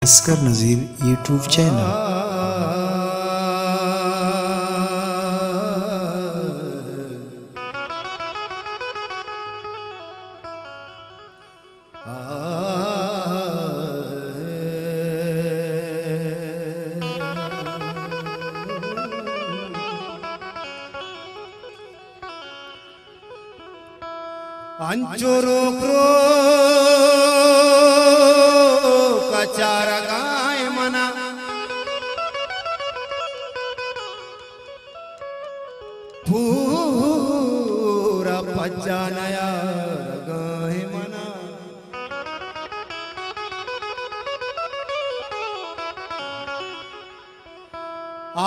असगर नज़ीर YouTube channel. अंचोरो crow कचार गाय मना पूरा पच्चा नया गाय मना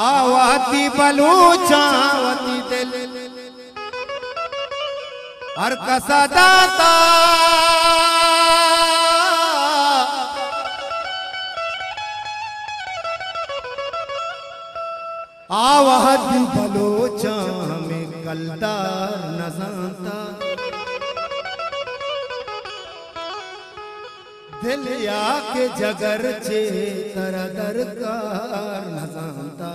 आवाती बलूचावती दिल हर कसा दाता आवहद बलोचा में कलदार न जानता दिल या के जगर चे तरा दरकार न जानता।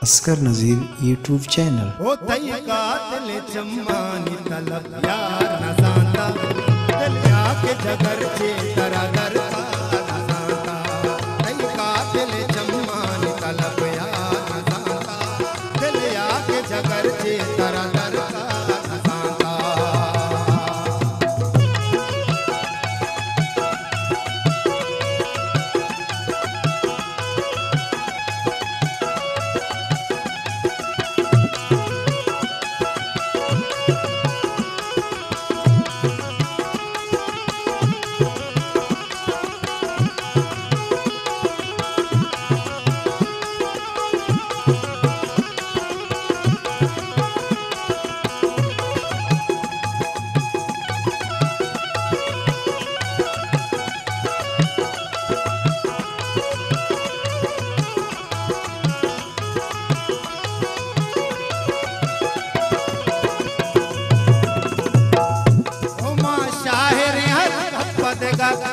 असगर नज़ीर यूट्यूब चैनल। ओ तई का दिल चम्मानी तलब यार न जानता दिल या के जगर चे तरा दरकार न जानता। तई का दिल चम्मानी तलब यार न जानता दिल या के जगर चे तरा दरकार न जानता।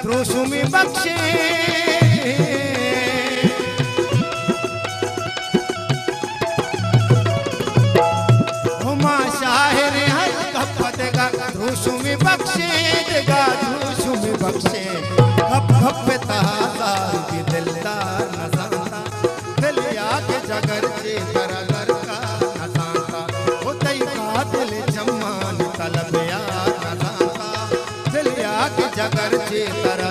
रोशुमी बख्शे हुमा शाहिर हर कपदेगा रोशुमी बख्शे देगा रोशुमी बख्शे कप कप तहादार की दिलदार न जानता दिल या के जगर चे तरा दरकार न जानता। ओ तई का दिल जम्मान तलब यार न जानता दिल या के जगर चे तरा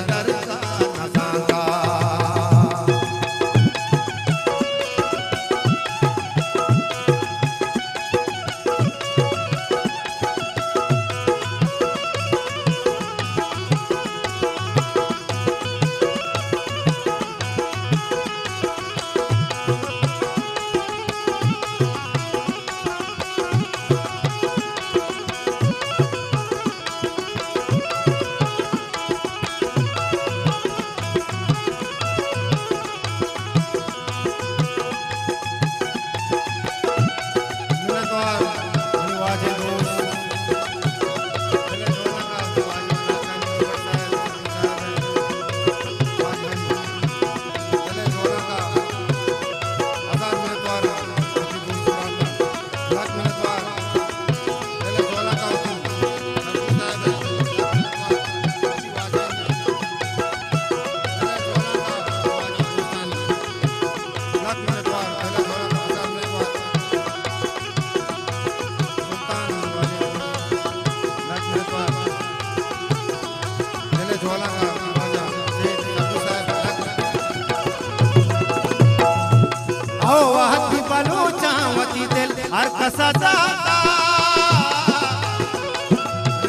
हर कसा दाता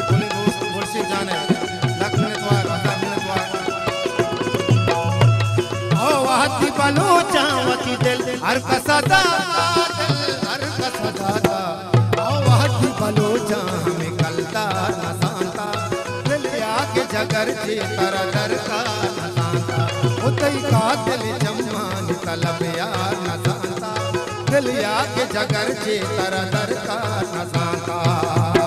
बोले दोस्त बोलसे जाने लख में द्वार हजार में द्वार ओ वाहती बलो चावती दिल हर कसा दाता हर कसा दाता ओ वाहती बलो चाह में कलदार न जानता दिल या के जगर चे तरा दरकार न जानता। ओ तई का दिल जम्मान तलब यार न जानता दिल या के जगर चे तरा दरकार न जानता।